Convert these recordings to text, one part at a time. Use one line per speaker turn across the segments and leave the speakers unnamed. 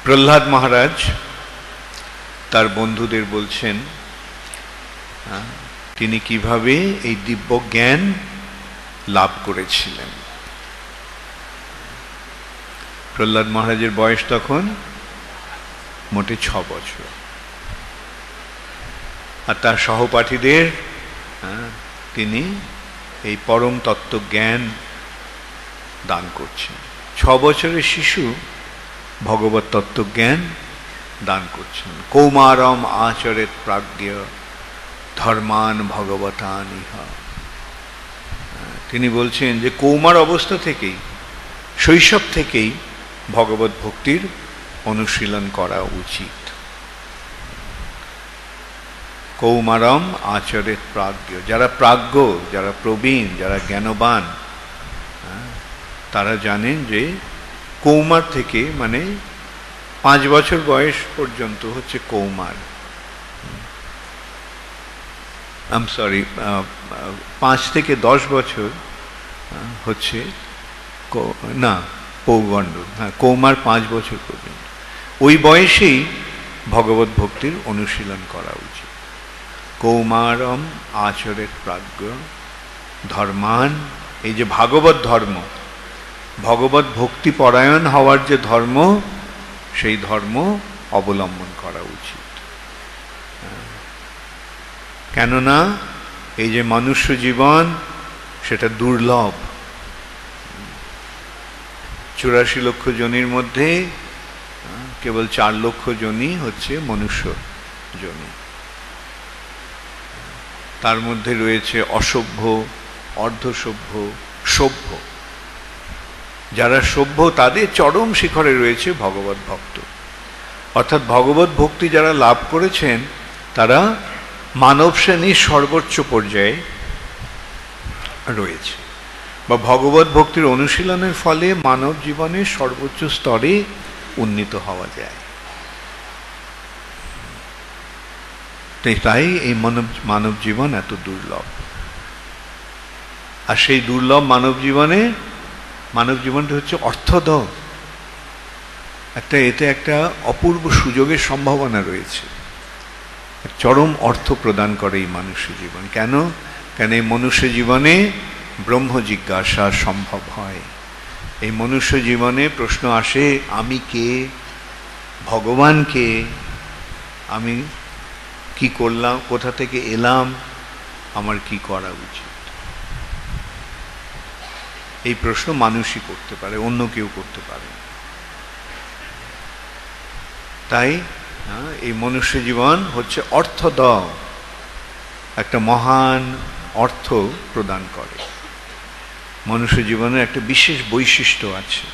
প্রহ্লাদ মহারাজ তার বন্ধুদের বলছেন তিনি কিভাবে এই দিব্য জ্ঞান লাভ করেছিলেন। প্রহ্লাদ মহারাজের বয়স তখন মোটে 6 বছর, আর তার সহপাঠীদের তিনি এই পরম তত্ত্ব জ্ঞান দান করছেন। 6 বছরের শিশু ভগবত তত্ত্ব জ্ঞান দান করছেন। কৌমারম আচরেত প্রাজ্ঞ ধর্মান ভগবতান ইহা। তিনি বলছেন যে কৌমার অবস্থা থেকেই, শৈশব থেকেই ভগবত ভক্তির অনুশীলন করা উচিত। কৌমারম আচরেত প্রাজ্ঞ, যারা প্রাজ্ঞ, যারা প্রবীণ, যারা জ্ঞানবান, তারা জানেন যে কৌমার থেকে মানে 5 বছর বয়স পর্যন্ত হচ্ছে কৌমার। 5 থেকে 10 বছর হচ্ছে না পৌগণ্ড, কৌমার 5 বছর পর্যন্ত। ওই বয়সেই ভগবত ভক্তির অনুশীলন করা উচিত। কৌমারম আচরেত প্রাজ্ঞ ধর্মান, এই যে ভাগবত ধর্ম, ভগবত ভক্তি পরায়ণ হওয়ার যে ধর্ম, সেই ধর্ম অবলম্বন করা উচিত। কেননা এই যে মনুষ্য জীবন সেটা দুর্লভ। 84 লক্ষ জনির মধ্যে কেবল 4 লক্ষ জনই হচ্ছে মনুষ্য জনি। তার মধ্যে রয়েছে অসভ্য, অর্ধসভ্য, সভ্য। যারা সভ্য তাদের চরম শিখরে রয়েছে ভগবত ভক্ত, অর্থাৎ ভগবত ভক্তি যারা লাভ করেছেন তারা মানব শ্রেণীর সর্বোচ্চ পর্যায়ে রয়েছে, বা ভগবত ভক্তির অনুশীলনের ফলে মানব জীবনের সর্বোচ্চ স্তরে উন্নীত হওয়া যায়। তাই এই মানব জীবন এত দুর্লভ। আর সেই দুর্লভ মানব জীবনটা হচ্ছে অর্থদ। এতে একটা অপূর্ব সুযোগের সম্ভাবনা রয়েছে। চরম অর্থ প্রদান করে এই মনুষ্য জীবন। কেন এই মনুষ্য জীবনে ব্রহ্ম জিজ্ঞাসা সম্ভব হয়। এই মনুষ্য জীবনে প্রশ্ন আসে, আমি কে, ভগবান কে, আমি কি করলাম, কোথা থেকে এলাম, আমার কি করা উচিত। এই প্রশ্ন মানুষই করতে পারে, অন্য কেউ করতে পারে। তাই এই মনুষ্য জীবন হচ্ছে অর্থদ, একটা মহান অর্থ প্রদান করে। মনুষ্য জীবনের একটা বিশেষ বৈশিষ্ট্য আছে,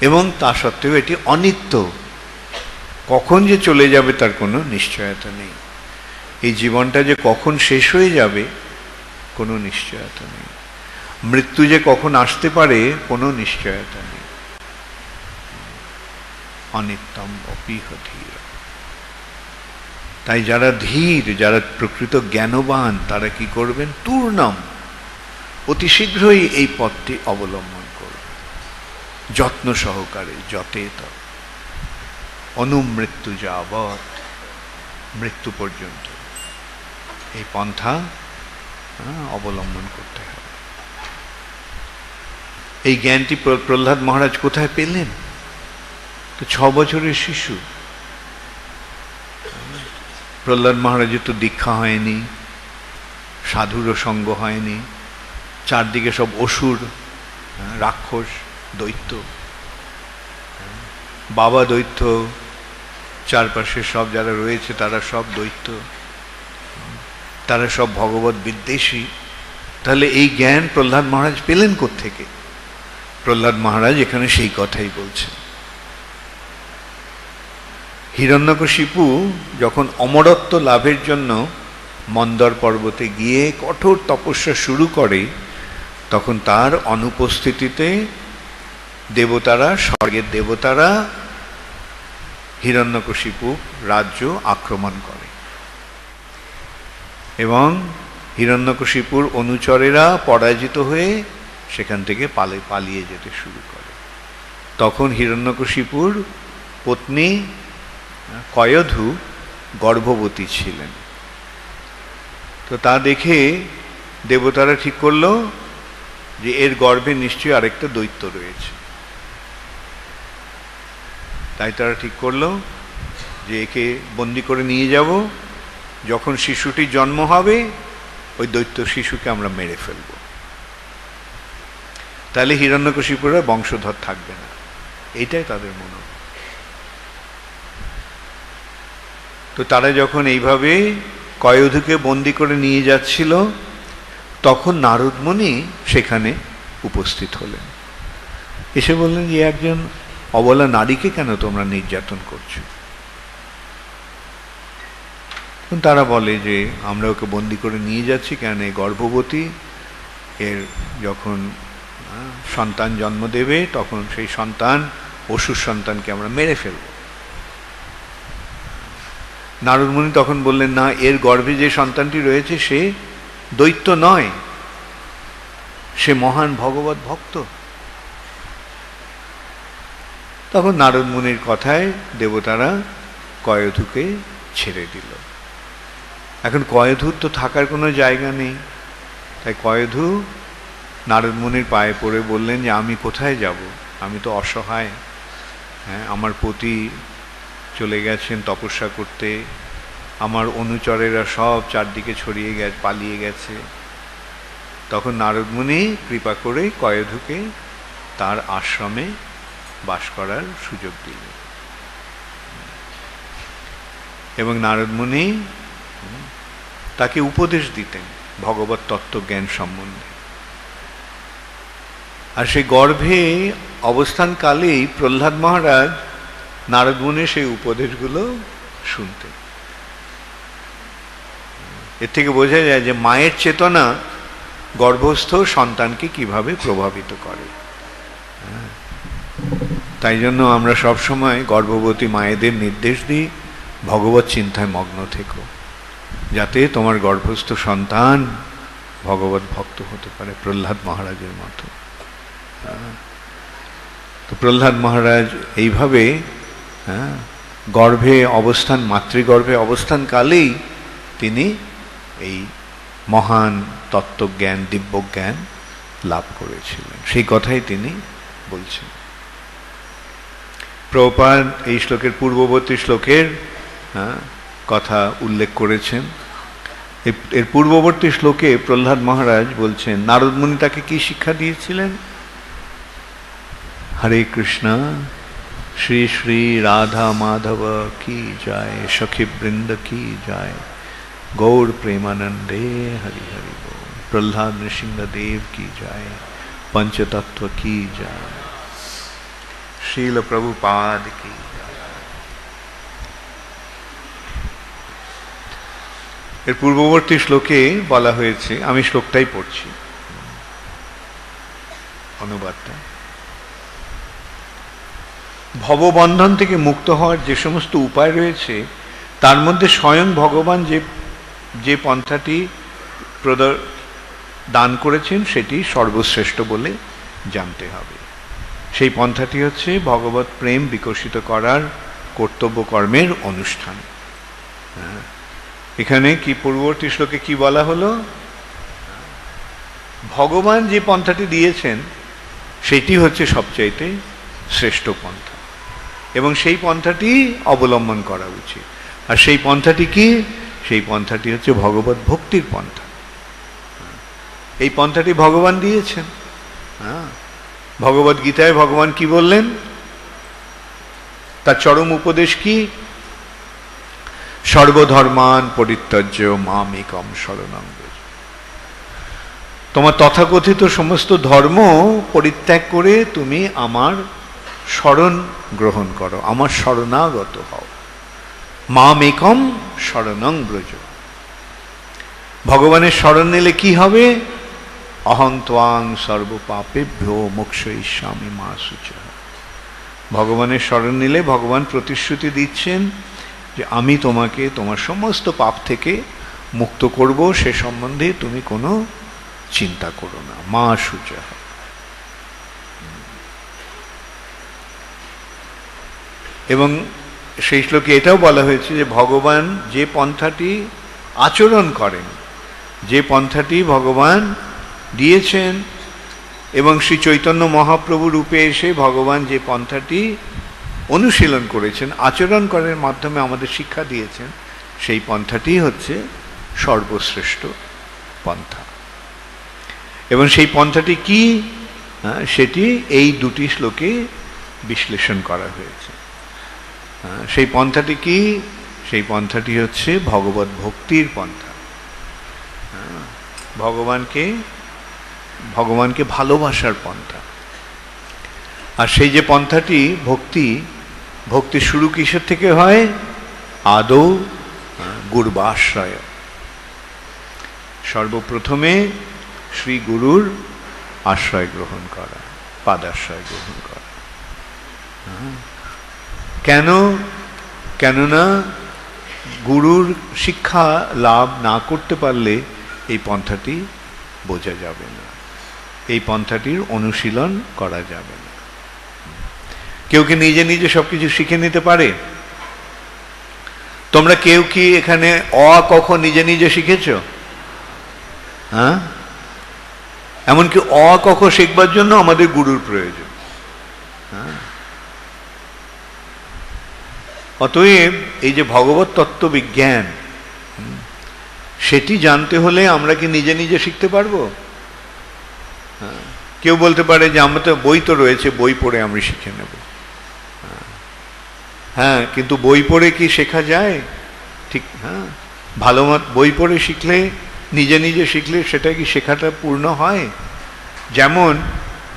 এবং তা সত্ত্বেও এটি অনিত্য। কখন যে চলে যাবে তার কোনো নিশ্চয়তা নেই। এই জীবনটা যে কখন শেষ হয়ে যাবে কোনো নিশ্চয়তা নেই। মৃত্যু যে কখন আসতে পারে কোনো নিশ্চয়তা নেই। অনিত্যম অপিহ ধীর। তাই যারা ধীর, যারা প্রকৃত জ্ঞানবান, তারা কি করবেন? তূর্ণম, অতি শীঘ্রই এই পথটি অবলম্বন করবে, যত্ন সহকারে, যতেত অনুমৃত্যু যাবৎ, মৃত্যু পর্যন্ত এই পন্থা অবলম্বন করতে হবে। এই জ্ঞানটি প্রহ্লাদ মহারাজ কোথায় পেলেন? তো 6 বছরের শিশু। প্রহ্লাদ মহারাজের তো দীক্ষা হয়নি, সাধুরও সঙ্গ হয়নি, চারদিকে সব অসুর, রাক্ষস, দৈত্য, বাবা দৈত্য, চারপাশে সব যারা রয়েছে তারা সব দৈত্য, তারা সব ভগবত বিদ্বেষী। তাহলে এই জ্ঞান প্রহ্লাদ মহারাজ পেলেন কোত্থেকে? প্রহ্লাদ মহারাজ এখানে সেই কথাই বলছেন। হিরণ্যকশিপু যখন অমরত্ব লাভের জন্য মন্দর পর্বতে গিয়ে কঠোর তপস্যা শুরু করে, তখন তার অনুপস্থিতিতে দেবতারা, স্বর্গের দেবতারা হিরণ্যকশিপু রাজ্য আক্রমণ করে, এবং হিরণ্যকশিপুর অনুচরেরা পরাজিত হয়ে সেখান থেকে পালিয়ে যেতে শুরু করে। তখন হিরণ্যকশিপুর পত্নী কয়ধূ গর্ভবতী ছিলেন। তো তা দেখে দেবতারা ঠিক করলো যে এর গর্ভে নিশ্চয়ই আরেকটা দৈত্য রয়েছে। তাই তারা ঠিক করলো যে একে বন্দি করে নিয়ে যাব, যখন শিশুটির জন্ম হবে ওই দৈত্য শিশুকে আমরা মেরে ফেলব, তাহলে হিরণ্যকশিপুরের বংশধর থাকবে না। এইটাই তাদের মনে। তো তারা যখন এইভাবে কয়ধূকে বন্দি করে নিয়ে যাচ্ছিল, তখন নারদ মুনি সেখানে উপস্থিত হলেন। এসে বললেন যে একজন অবলা নারীকে কেন তোমরা নির্যাতন করছো? তারা বলে যে আমরা ওকে বন্দি করে নিয়ে যাচ্ছি কেন গর্ভবতী, এর যখন সন্তান জন্ম দেবে তখন সেই সন্তান অসুর সন্তানকে আমরা মেরে ফেলব। নারদ মুনি তখন বললেন না, এর গর্ভে যে সন্তানটি রয়েছে সে দৈত্য নয়, সে মহান ভগবত ভক্ত। তখন নারদ মুনির কথায় দেবতারা কয়ধূকে ছেড়ে দিল। এখন কয়ধূর তো থাকার কোনো জায়গা নেই, তাই কয়ধূ নারদ মুনির পায়ে পড়ে বললেন যে আমি কোথায় যাব, আমি তো অসহায়। হ্যাঁ, আমার পতি চলে গেছেন তপস্যা করতে, আমার অনুচরেরা সব চারদিকে ছড়িয়ে গেছে, পালিয়ে গেছে। তখন নারদ মুনি কৃপা করে কয়ধূকে তার আশ্রমে বাস করার সুযোগ দিলেন। এবং নারদ মুনি তাকে উপদেশ দিতেন ভগবত তত্ত্বজ্ঞান সম্বন্ধে। আর সেই গর্ভে অবস্থানকালেই প্রহ্লাদ মহারাজ নারদ মুনির সেই উপদেশগুলো শুনতেন। এর থেকে বোঝা যায় যে মায়ের চেতনা গর্ভস্থ সন্তানকে কিভাবে প্রভাবিত করে। তাই জন্য আমরা সবসময় গর্ভবতী মায়েদের নির্দেশ দিই ভগবত চিন্তায় মগ্ন থেকো, যাতে তোমার গর্ভস্থ সন্তান ভগবত ভক্ত হতে পারে, প্রহ্লাদ মহারাজের মতো। তো প্রহ্লাদ মহারাজ এইভাবে গর্ভে অবস্থান, মাতৃগর্ভে অবস্থানকালেই তিনি এই মহান তত্ত্বজ্ঞান, দিব্যজ্ঞান লাভ করেছিলেন। সেই কথাই তিনি বলছেন। প্রভুপাদ এই শ্লোকের পূর্ববর্তী শ্লোকের কথা উল্লেখ করেছেন। এর পূর্ববর্তী শ্লোকে প্রহ্লাদ মহারাজ বলছেন নারদ মুনি তাকে কি শিক্ষা দিয়েছিলেন। হরে কৃষ্ণ, শ্রী শ্রী রাধা মাধব কি যায়, সখী বৃন্দ কি যায়, গৌর প্রেমানন্দে হরি হরি বল, প্রহ্লাদ নৃসিংহদেব কি যায়, पंचतत्व की जाए, शील प्रभुपाद की जाए। এর পূর্ববর্তী শ্লোকে বলা হয়েছে, আমি শ্লোকটাই পড়ছি, অনুবাদটা। ভববন্ধন থেকে মুক্ত হওয়ার যে সমস্ত উপায় রয়েছে তার মধ্যে স্বয়ং ভগবান যে পন্থাটি দান করেছেন সেটি সর্বশ্রেষ্ঠ বলে জানতে হবে। সেই পন্থাটি হচ্ছে ভগবত প্রেম বিকশিত করার কর্তব্য কর্মের অনুষ্ঠান। এখানে কি পূর্ববর্তী শ্লোকে কি বলা হলো, ভগবান যে পন্থাটি দিয়েছেন সেটি হচ্ছে সবচাইতে শ্রেষ্ঠ পন্থা এবং সেই পন্থাটি অবলম্বন করা উচিত। আর সেই পন্থাটি কি, সেই পন্থাটি হচ্ছে ভগবত ভক্তির পন্থা। এই পন্থাটি ভগবান দিয়েছেন। ভগবত গীতায় ভগবান কি বললেন, তার চরম উপদেশ কি, সর্বধর্মান পরিত্যজ্য মাম একম শরণং ব্রজ। তোমার তথাকথিত সমস্ত ধর্ম পরিত্যাগ করে তুমি আমার শরণ গ্রহণ করো, আমার শরণাগত হও। মাম একম শরণং ব্রজ। ভগবানের শরণ নিলে কি হবে, অহং ত্বাং সর্বপাপেভ্যো মোক্ষয়িষ্যামি মা শুচঃ। ভগবানের শরণ নিলে ভগবান প্রতিশ্রুতি দিচ্ছেন যে আমি তোমাকে তোমার সমস্ত পাপ থেকে মুক্ত করব, সে সম্বন্ধে তুমি কোনো চিন্তা করো না। মা শুচঃ। এবং সেই শ্লোকে এটাও বলা হয়েছে যে ভগবান যে পন্থাটি আচরণ করেন, যে পন্থাটি ভগবান দিয়েছেন, এবং শ্রী চৈতন্য মহাপ্রভু রূপে এসে ভগবান যে পন্থাটি অনুশীলন করেছেন, আচরণ করার মাধ্যমে আমাদের শিক্ষা দিয়েছেন, সেই পন্থাটি হচ্ছে সর্বশ্রেষ্ঠ পন্থা। এবং সেই পন্থাটি কি, সেটি এই দুটি শ্লোকে বিশ্লেষণ করা হয়েছে। সেই পন্থাটি কি? সেই পন্থাটি হচ্ছে ভগবত ভক্তির পন্থা। ভগবানকে ভালোবাসার পন্থা। আর সেই যে পন্থাটি ভক্তি শুরু কিসের থেকে হয়? আদৌ গুরবাশ্রয়। সর্বপ্রথমে শ্রী গুরুর আশ্রয় গ্রহণ করা, পাদাশ্রয় গ্রহণ করা। কেননা গুরুর শিক্ষা লাভ না করতে পারলে এই পন্থাটি বোঝা যাবে না, এই পন্থাটির অনুশীলন করা যাবে না। কেউ কি নিজে নিজে সবকিছু শিখে নিতে পারে? তোমরা কেউ কি এখানে অ ক খ নিজে নিজে শিখেছ? হ্যাঁ, এমনকি অ ক খ শিখবার জন্য আমাদের গুরুর প্রয়োজন। হ্যাঁ, অতএব এই যে ভগবত তত্ত্ব বিজ্ঞান, সেটি জানতে হলে আমরা কি নিজে নিজে শিখতে পারবো? কেউ বলতে পারে যে আমরা তো বই তো রয়েছে, বই পড়ে আমি শিখে নেব। হ্যাঁ, কিন্তু বই পড়ে কি শেখা যায়? ঠিক, হ্যাঁ, ভালো বই পড়ে শিখলে, নিজে নিজে শিখলে সেটা কি শেখাটা পূর্ণ হয়? যেমন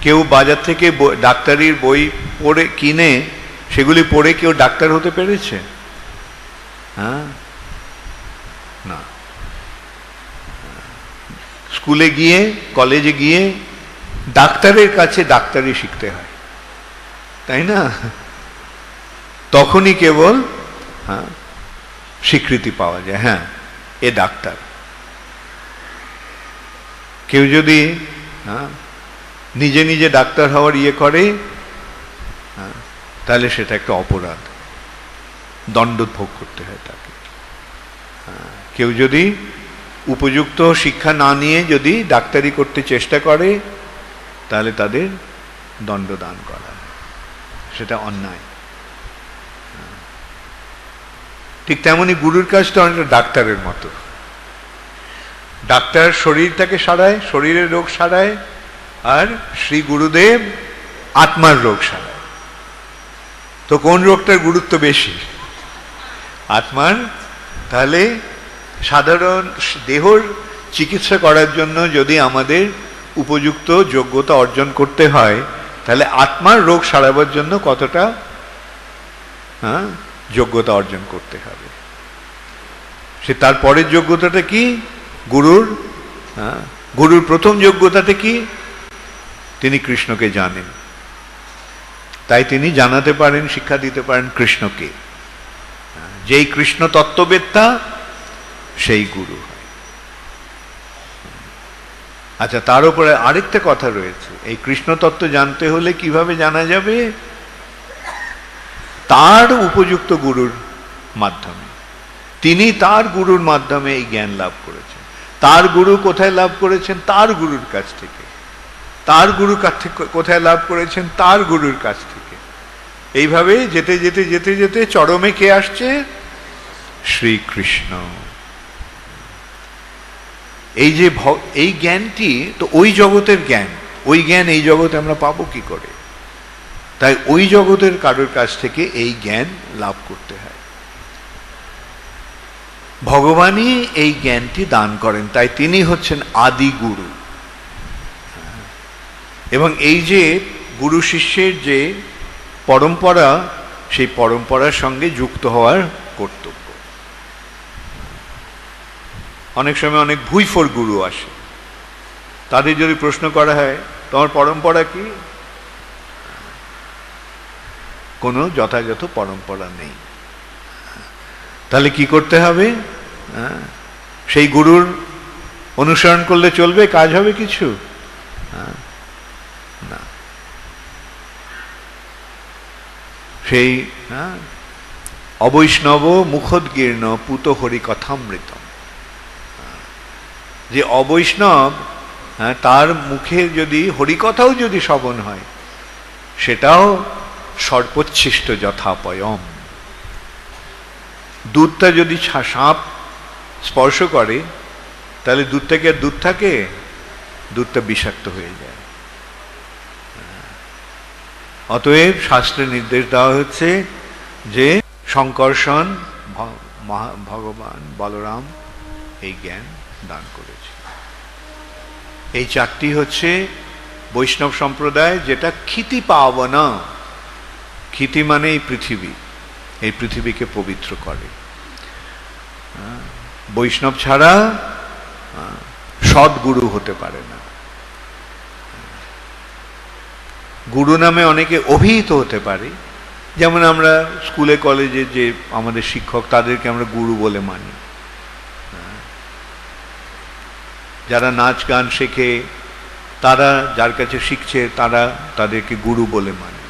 কেউ বাজার থেকে ডাক্তারির বই পড়ে কিনে সেগুলি পড়ে কেউ ডাক্তার হতে পেরেছে? হ্যাঁ, না। স্কুলে গিয়ে, কলেজে গিয়ে ডাক্তারের কাছে ডাক্তারি শিখতে হয়, তাই না? তখনই কেবল স্বীকৃতি পাওয়া যায়, হ্যাঁ এ ডাক্তার। কেউ যদি নিজে নিজে ডাক্তার হওয়ার ইয়ে করে, তাহলে সেটা একটা অপরাধ, দণ্ড ভোগ করতে হয় তাকে। কেউ যদি উপযুক্ত শিক্ষা না নিয়ে যদি ডাক্তারি করতে চেষ্টা করে, তাহলে তাদের দণ্ডদান করা, সেটা অন্যায়। ঠিক তেমনি গুরুর কাজটা অনেকটা ডাক্তারের মতো। ডাক্তার শরীরটাকে সারায়, শরীরের রোগ সারায়, আর শ্রী গুরুদেব আত্মার রোগ সারায়। তো কোন রোগটার গুরুত্ব বেশি? আত্মার। তাহলে সাধারণ দেহর চিকিৎসা করার জন্য যদি আমাদের উপযুক্ত যোগ্যতা অর্জন করতে হয়, তাহলে আত্মার রোগ সারাবার জন্য কতটা যোগ্যতা অর্জন করতে হবে। সে তারপরের যোগ্যতাটা কি? গুরুর প্রথম যোগ্যতাটা কি? তিনি কৃষ্ণকে জানেন, তাই তিনি জানাতে পারেন, শিক্ষা দিতে পারেন কৃষ্ণকে। যেই কৃষ্ণ তত্ত্ববেত্তা সেই গুরু হয়। আচ্ছা, তার উপরে আরেকটা কথা রয়েছে। এই কৃষ্ণ তত্ত্ব জানতে হলে কিভাবে জানা যাবে? তার উপযুক্ত গুরুর মাধ্যমে। তিনি তার গুরুর মাধ্যমে এই জ্ঞান লাভ করেছেন। তার গুরু কোথায় লাভ করেছেন? তার গুরুর কাছ থেকে। তার গুরু কোথায় লাভ করেছেন? তার গুরুর কাছ থেকে। এইভাবে যেতে যেতে যেতে যেতে চরমে কে আসছে? শ্রীকৃষ্ণ। এই যে এই জ্ঞানটি তো ওই জগতের জ্ঞান, ওই জ্ঞান এই জগতে আমরা পাবো কি করে? তাই ওই জগতের কারোর কাছ থেকে এই জ্ঞান লাভ করতে হয়। ভগবানই এই জ্ঞানটি দান করেন, তাই তিনি হচ্ছেন আদি গুরু। এবং এই যে গুরু শিষ্যের যে পরম্পরা, সেই পরম্পরার সঙ্গে যুক্ত হওয়ার কর্তব্য। অনেক সময় অনেক ভুইফোর গুরু আসে, তাদের যদি প্রশ্ন করা হয় তোমার পরম্পরা কি? কোনো যথাযথ পরম্পরা নেই। তাহলে কি করতে হবে? সেই গুরুর অনুসরণ করলে চলবে? কাজ হবে কিছু? না। সেই অবৈষ্ণব মুখোদ্গীর্ণ পুত হরি কথামৃতম, যে অবৈষ্ণব তার মুখে যদি হরিকথাও যদি শ্রবণ হয় সেটাও সর্বোচ্ছিষ্ট যথাপয়ম। দুধটা যদি সাপ স্পর্শ করে তাহলে দুধটা কি আর দুধ থাকে? দুধটা বিষাক্ত হয়ে যায়। অতএব শাস্ত্রে নির্দেশ দেওয়া হচ্ছে যে শঙ্কর্ষণ ভগবান বলরাম এই জ্ঞান দান করেছে। এই চারটি হচ্ছে বৈষ্ণব সম্প্রদায়, যেটা ক্ষিতি পাবনা। ক্ষিতি মানে এই পৃথিবী, এই পৃথিবীকে পবিত্র করে। বৈষ্ণব ছাড়া সদ্গুরু হতে পারে না। গুরু নামে অনেকে অভিহিত হতে পারে, যেমন আমরা স্কুলে কলেজে যে আমাদের শিক্ষক তাদেরকে আমরা গুরু বলে মানি। যারা নাচ গান শেখে তারা যার কাছে শিখছে তারা তাদেরকে গুরু বলে মানে।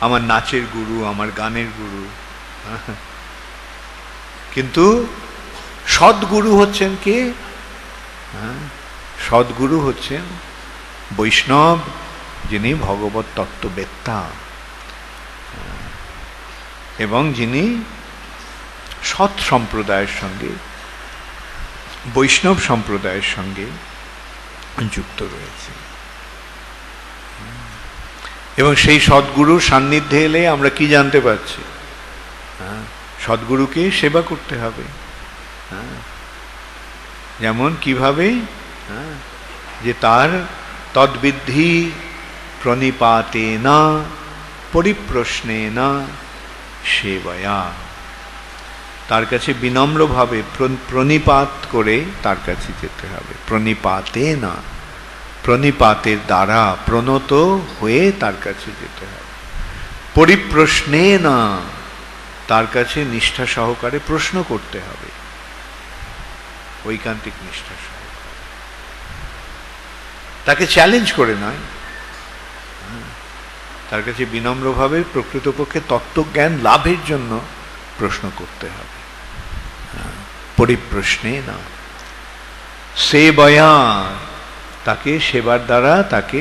আমার নাচের গুরু, আমার গানের গুরু। কিন্তু সদ্গুরু হচ্ছেন কে? সদ্গুরু হচ্ছেন বৈষ্ণব, যিনি ভগবত তত্ত্ববেত্তা এবং যিনি সৎ সম্প্রদায়ের সঙ্গে, বৈষ্ণব সম্প্রদায়ের সঙ্গে যুক্ত রয়েছে। এবং সেই সদ্গুরুর সান্নিধ্যে এলে আমরা কি জানতে পারছি? সদ্গুরুকে সেবা করতে হবে। যেমন কিভাবে? যে তার তদ্বিদ্ধি প্রণিপাতেনা পরিপ্রশ্নেনা সেবয়া, তার কাছে বিনম্রভাবে প্রণিপাত করে তার কাছে যেতে হবে। প্রণিপাতেনা, প্রণিপাতের দ্বারা প্রণত হয়ে তার কাছে যেতে হবে। পরিপ্রশ্নেনা, তার কাছে নিষ্ঠা সহকারে প্রশ্ন করতে হবে, ঐকান্তিক নিষ্ঠা সহকারে। তাকে চ্যালেঞ্জ করে নয়, তার কাছে বিনম্রভাবে প্রকৃতপক্ষে তত্ত্বজ্ঞান লাভের জন্য প্রশ্ন করতে হবে। পরিপ্রশ্নেনা সেবয়া, তাকে সেবার দ্বারা তাকে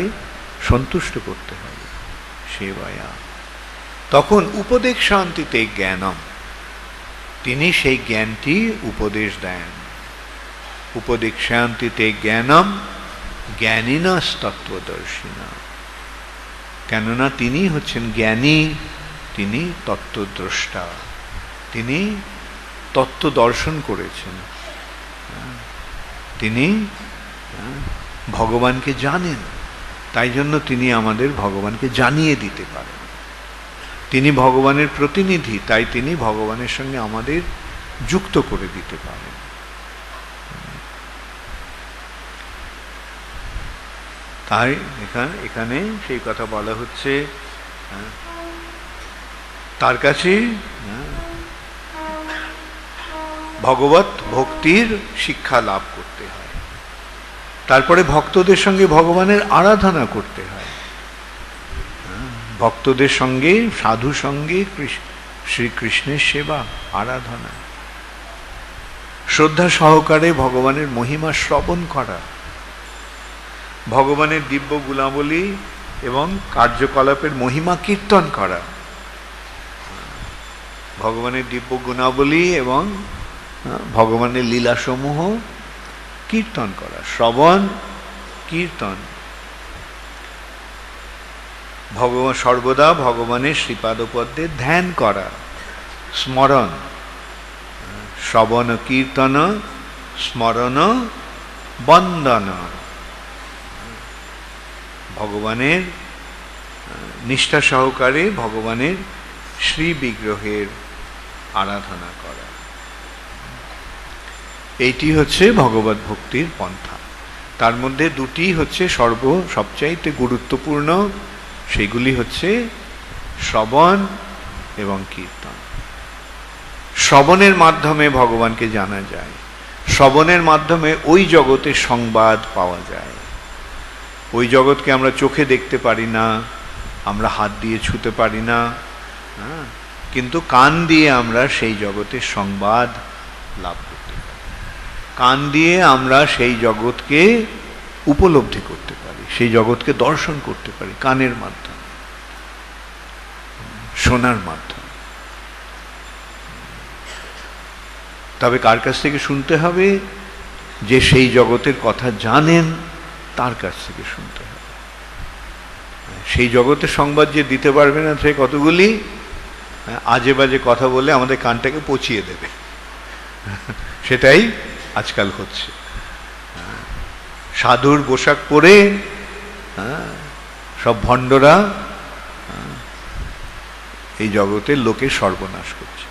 সন্তুষ্ট করতে হবে। সেবয়া, তখন উপদেশ শান্তিতে জ্ঞানম, তিনি সেই জ্ঞানটি উপদেশ দেন। উপদেশ শান্তিতে জ্ঞানম জ্ঞানিনাস তত্ত্বদর্শিনা, কেননা তিনি হচ্ছেন জ্ঞানী, তিনি তত্ত্বদ্রষ্টা, তিনি তত্ত্ব দর্শন করেছেন, তিনি ভগবানকে জানেন, তাই জন্য তিনি আমাদের ভগবানকে জানিয়ে দিতে পারেন। তিনি ভগবানের প্রতিনিধি, তাই তিনি ভগবানের সঙ্গে আমাদের যুক্ত করে দিতে পারেন। তাই এখানে সেই কথা বলা হচ্ছে, তার কাছে ভগবত ভক্তির শিক্ষা লাভ করতে হয়, তারপরে ভক্তদের সঙ্গে ভগবানের আরাধনা করতে হয়। ভক্তদের সঙ্গে, সাধু সঙ্গে শ্রীকৃষ্ণের সেবা আরাধনা, শ্রদ্ধা সহকারে ভগবানের মহিমা শ্রবণ করা, ভগবানের দিব্য গুণাবলী এবং কার্যকলাপের মহিমা কীর্তন করা, ভগবানের দিব্য গুণাবলী এবং ভগবানের লীলাসমূহ কীর্তন করা, শ্রবণ কীর্তন, ভগবান সর্বদা ভগবানের শ্রীপাদপদ্মে ধ্যান করা, স্মরণ, শ্রবণ কীর্তন স্মরণ বন্দন, ভগবানের নিষ্ঠা সহকারে ভগবানের শ্রী বিগ্রহের আরাধনা করা। এইটি হচ্ছে ভগবত ভক্তির পন্থা। তার মধ্যে দুটি হচ্ছে সবচাইতে গুরুত্বপূর্ণ, সেগুলি হচ্ছে শ্রবণ এবং কীর্তন। শ্রবণের মাধ্যমে ভগবানকে জানা যায়, শ্রবণের মাধ্যমে ওই জগতের সংবাদ পাওয়া যায়। ওই জগৎকে আমরা চোখে দেখতে পারি না, আমরা হাত দিয়ে ছুঁতে পারি না, হ্যাঁ, কিন্তু কান দিয়ে আমরা সেই জগতের সংবাদ লাভ করতে পারি, কান দিয়ে আমরা সেই জগৎকে উপলব্ধি করতে পারি, সেই জগৎকে দর্শন করতে পারি কানের মাধ্যমে, শোনার মাধ্যমে। তবে কার কাছ থেকে শুনতে হবে? যে সেই জগতের কথা জানেন তার কাছ থেকে শুনতে হবে। সেই জগতের সংবাদ যে দিতে পারবে না, সে কতগুলি আজে বাজে কথা বলে আমাদের কানটাকে পচিয়ে দেবে, সেটাই আজকাল হচ্ছে। সাধুর পোশাক পরে সব ভণ্ডরা এই জগতের লোকের সর্বনাশ করছে।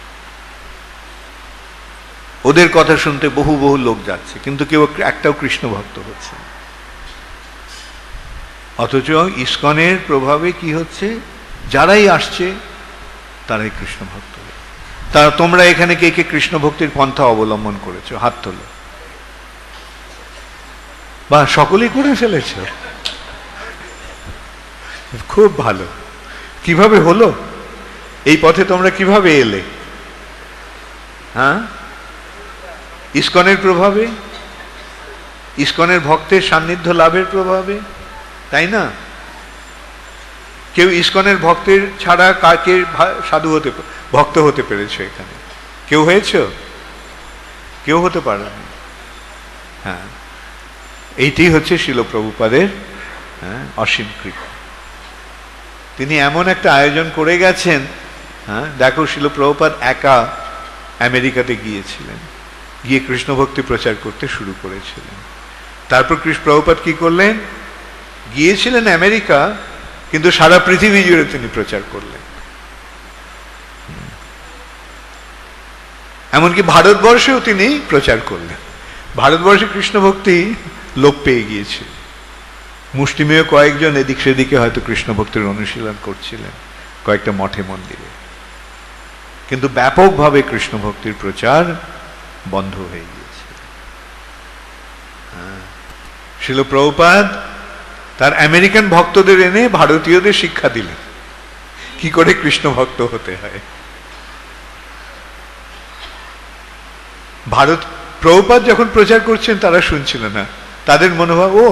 ওদের কথা শুনতে বহু বহু লোক যাচ্ছে, কিন্তু কেউ একটাও কৃষ্ণ ভক্ত হচ্ছে। অথচ ইস্কনের প্রভাবে কি হচ্ছে? যারাই আসছে তারাই কৃষ্ণ ভক্ত। তোমরা এখানে কে কে কৃষ্ণ ভক্তির পন্থা অবলম্বন করেছো? হাত তোলো। বা সকলেই করে ফেলেছ, খুব ভালো। কিভাবে হলো? এই পথে তোমরা কিভাবে এলে? হ্যাঁ, ইস্কনের প্রভাবে, ইস্কনের ভক্তের সান্নিধ্য লাভের প্রভাবে, তাই না? কেউ ইস্কনের ভক্তের ছাড়া কাকে সাধু হতে, ভক্ত হতে পেরেছে এখানে? কেউ হয়েছ? কেউ হতে পারেনি। হ্যাঁ, এইটাই হচ্ছে শিল প্রভুপাদের অসীম কৃপা। তিনি এমন একটা আয়োজন করে গেছেন। হ্যাঁ, দেখো, শিল প্রভুপাদ একা আমেরিকাতে গিয়েছিলেন, গিয়ে কৃষ্ণ ভক্তি প্রচার করতে শুরু করেছিলেন। তারপর কৃষ্ণ প্রভুপাদ কি করলেন? গিয়েছিলেন আমেরিকা, কিন্তু সারা পৃথিবী জুড়ে তিনি প্রচার করলেন। এমনকি ভারতবর্ষেও তিনি প্রচার করলেন। ভারতবর্ষে কৃষ্ণ ভক্তি লোপ পেয়ে গিয়েছে। মুষ্টিমেয় কয়েকজন এদিক সেদিকে হয়তো কৃষ্ণ ভক্তির অনুশীলন করছিলেন কয়েকটা মঠে মন্দিরে, কিন্তু ব্যাপকভাবে কৃষ্ণ ভক্তির প্রচার বন্ধ হয়ে গিয়েছে। শিল প্রভুপাদ তার আমেরিকান ভক্তদের এনে ভারতীয়দের শিক্ষা দিলেন কি করে কৃষ্ণ ভক্ত হতে হয়। ভারত প্রভুপাদ যখন প্রচার করছেন তারা শুনছিল না, তাদের মনোভাব, ও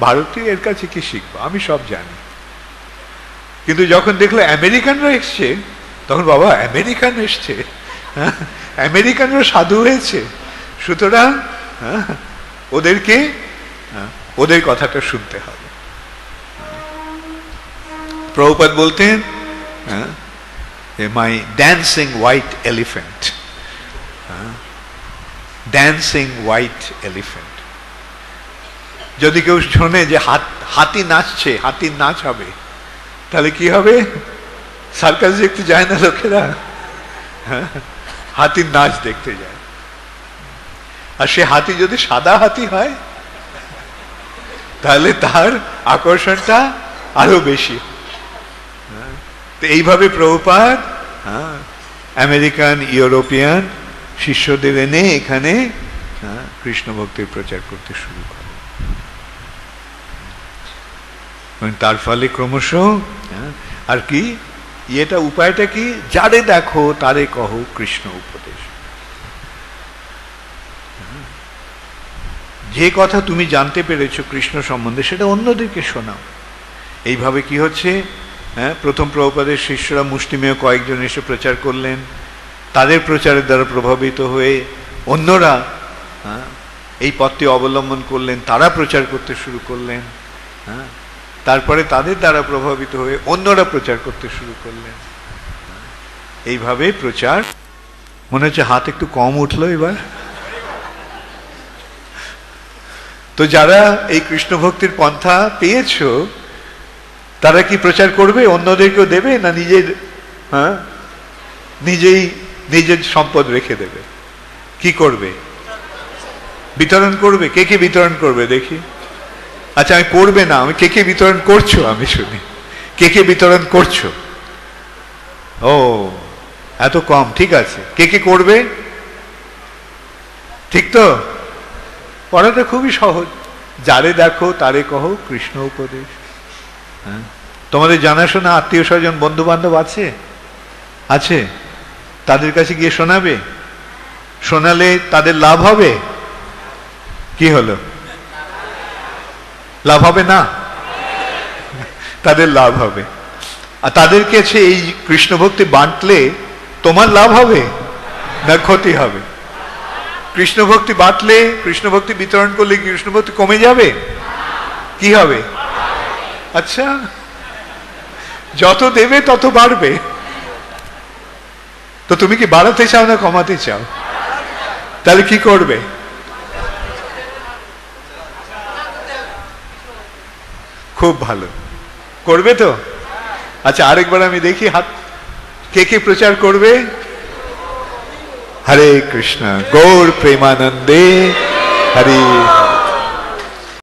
ভারতীয়, এর কাছে কি শিখবো, আমি সব জানি। কিন্তু যখন দেখলো আমেরিকানরা এসছে, তখন বাবা আমেরিকান এসছে, আমেরিকানরা সাধু হয়েছে, সুতরাং ওদেরকে ওদের কথাটা শুনতে হবে। প্রভুপাদ বলতেন, my dancing white elephant, dancing white elephant. যদি কেউ শোনে যে হাতি নাচছে, হাতির নাচ হবে, তাহলে কি হবে? সার্কাস দেখতে যায় না লোকেরা, হাতির নাচ দেখতে যায়। আর সে হাতি যদি সাদা হাতি হয়, তাহলে তার আকর্ষণটা আরো বেশি। তো এইভাবে প্রভুপাদ আমেরিকান, ইউরোপিয়ান শিষ্যদের এনে এখানে কৃষ্ণ ভক্তির প্রচার করতে শুরু করে। তার ফলে ক্রমশ আর কি এটা উপায়টা কি? যারে দেখো তারে কহো কৃষ্ণ উপদেশ। যে কথা তুমি জানতে পেরেছো কৃষ্ণ সম্বন্ধে, সেটা অন্যদেরকে শোনাও। এইভাবে কি হচ্ছে? প্রথম প্রভুপাদের শিষ্যরা মুষ্টিমেয় কয়েকজন এসে প্রচার করলেন, তাদের প্রচারের দ্বারা প্রভাবিত হয়ে অন্যরা এই পথটি অবলম্বন করলেন, তারা প্রচার করতে শুরু করলেন। তারপরে তাদের দ্বারা প্রভাবিত হয়ে অন্যরা প্রচার করতে শুরু করলেন। এইভাবে প্রচার। মনে হচ্ছে হাত একটু কম উঠলো এবার। তো যারা এই কৃষ্ণ ভক্তির পন্থা পেয়েছো, তারা কি প্রচার করবে, অন্যদেরকেও দেবে, না নিজের সম্পদ রেখে দেবে? কি করবে? বিতরণ করবে। কে কে বিতরণ করবে দেখি? আচ্ছা, আমি করবে না, আমি কে কে বিতরণ করছো আমি শুনি। কে কে বিতরণ করছো? ও, এত কম, ঠিক আছে। কে কে করবে? ঠিক তো? পড়াটা খুবই সহজ। যারে দেখো তারে কহো কৃষ্ণ উপদেশ। তোমাদের জানাশোনা আত্মীয় স্বজন বন্ধু বান্ধব আছে? আছে? তাদের কাছে গিয়ে শোনাবে? শোনালে তাদের লাভ হবে? কি হলো? লাভ হবে না? তাদের লাভ হবে। আর তাদের কাছে এই কৃষ্ণ ভক্তি বাঁটলে তোমার লাভ হবে না ক্ষতি হবে? কৃষ্ণ ভক্তি বাঁটলে, কৃষ্ণ ভক্তি বিতরণ করলে কৃষ্ণ ভক্তি কমে যাবে? কি হবে? আচ্ছা, যত দেবে তত বাড়বে। তো তুমি কি বাড়াতে চাও না কমাতে চাও? তাহলে কি করবে? খুব ভালো করবে তো। আচ্ছা, আরেকবার আমি দেখি হাত, কে কে প্রচার করবে? হরে কৃষ্ণ, গৌর প্রেমানন্দে হরি।